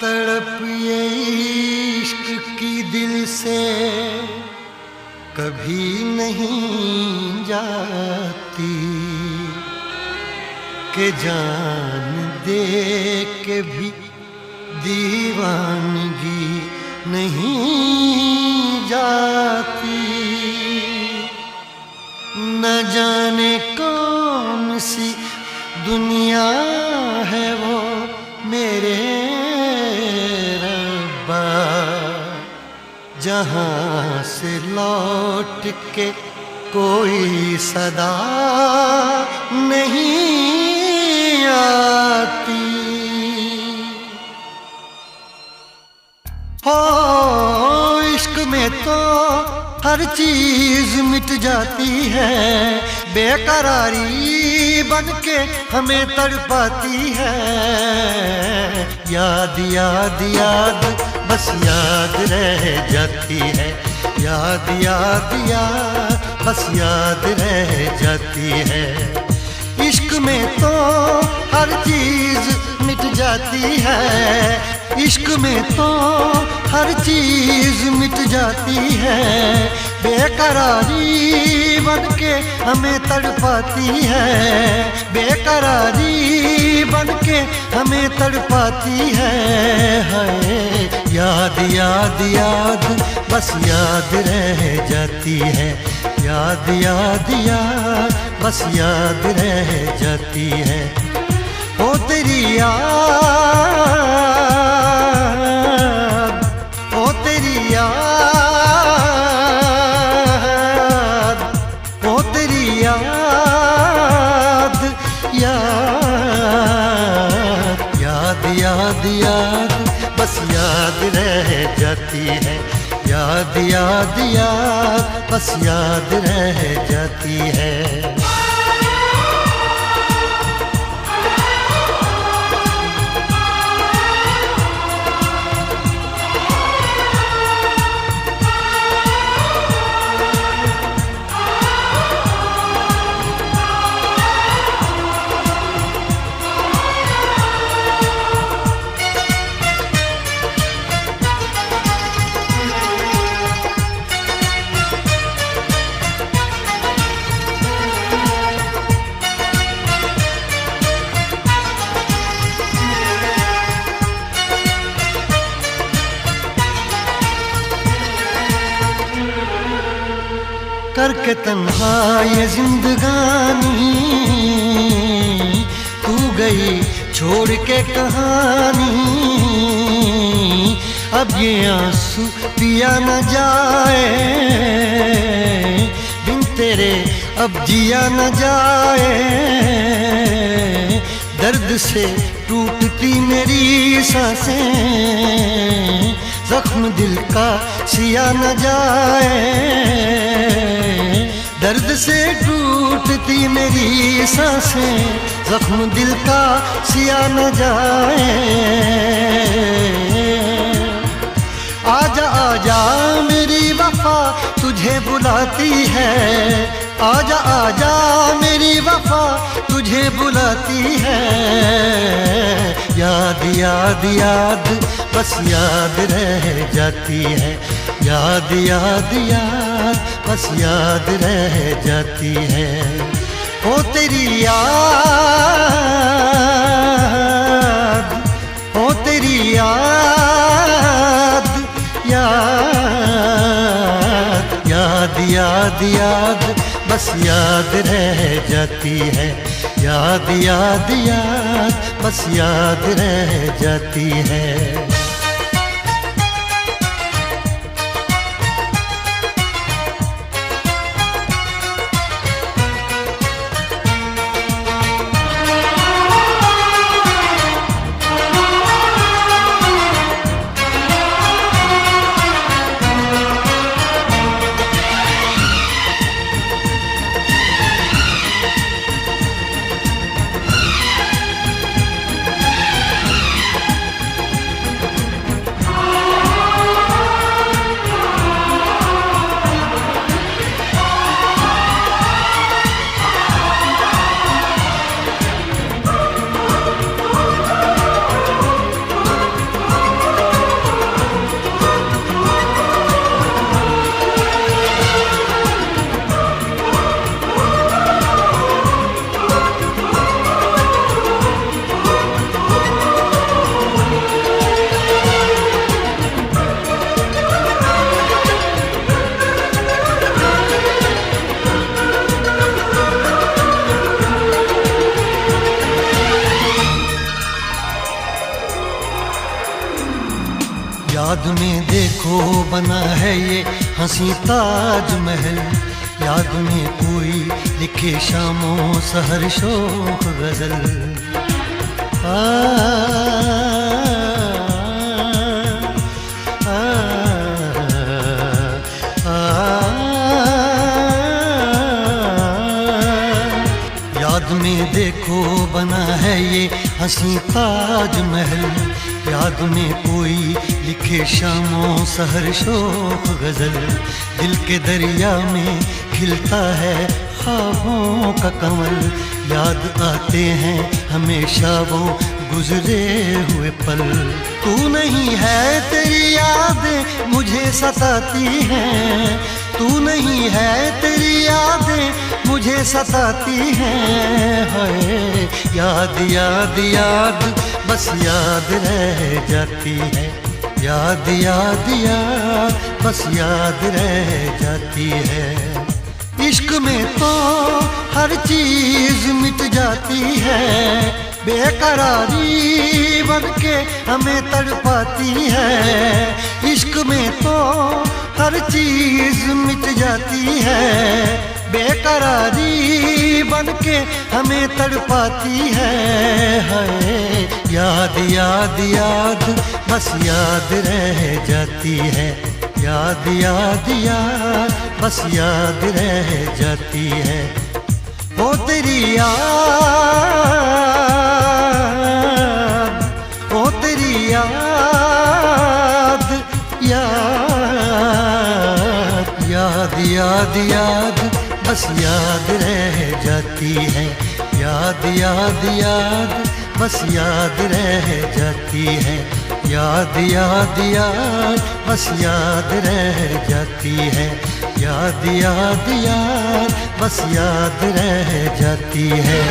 तड़प ये इश्क की दिल से कभी नहीं जाती कि जान दे के भी दीवानगी नहीं जाती। न जाने कौन सी दुनिया है वो मेरे रब्बा, जहाँ से लौट के कोई सदा नहीं आती। हो इश्क में तो हर चीज मिट जाती है, बेकरारी बनके हमें तड़पाती है। याद याद याद बस याद रह जाती है, याद याद याद बस याद रह जाती है। इश्क में तो हर चीज मिट जाती है, इश्क में तो हर चीज मिट जाती है। बेकरारी बनके हमें तड़पाती है, बेकरारी बनके हमें तड़पाती है। हाय याद याद याद बस याद रह जाती है, याद याद याद बस याद रह जाती है। ओ तेरी याद, ओ तेरी याद, ओ तेरी याद, याद याद याद याद बस याद रह जाती है, याद याद याद बस याद रह जाती है। करके तन्हा ये जिंदगानी तू गई छोड़ के कहानी। अब ये आंसू पिया न जाए, बिन तेरे अब जिया न जाए। दर्द से टूटती मेरी सांसें, जख्म दिल का सिया न जाए। दर्द से टूटती मेरी सांसें, जख्म दिल का सिया न जाए। आजा आजा मेरी वफा तुझे बुलाती है, आजा आजा मेरी वफा तुझे बुलाती है। याद याद याद बस याद रह जाती है, याद याद याद बस याद रह जाती है। ओ तेरी याद, ओ तेरी याद, याद याद याद याद बस याद रह जाती है, याद याद याद बस याद रह जाती है। याद में देखो बना है ये हंसी ताजमहल, याद में कोई लिखे शामों सहर शोख गजल। आ, आ, आ, याद में देखो बना है ये हंसी ताजमहल, याद में कोई लिखे शामों सहर शोख गजल। दिल के दरिया में खिलता है ख्वाबों का कमल, याद आते हैं हमेशा वो गुजरे हुए पल। तू नहीं है तेरी यादें मुझे सताती हैं, तू नहीं है तेरी यादें मुझे सताती हैं। हाय याद याद याद बस याद रह जाती है, याद याद याद बस याद रह जाती है। इश्क में तो हर चीज मिट जाती है, बेकरारी बनके हमें तड़पाती है। इश्क में तो हर चीज मिट जाती है, बेकरारी बनके हमें तड़पाती है। हाय याद याद याद बस याद रह जाती है, याद याद याद बस याद रह जाती है। ओ तेरी याद, ओ तेरी याद, याद याद याद याद बस याद रह जाती है, याद याद याद बस याद रह जाती है। याद याद याद बस याद रह जाती है, याद याद याद बस याद रह जाती है।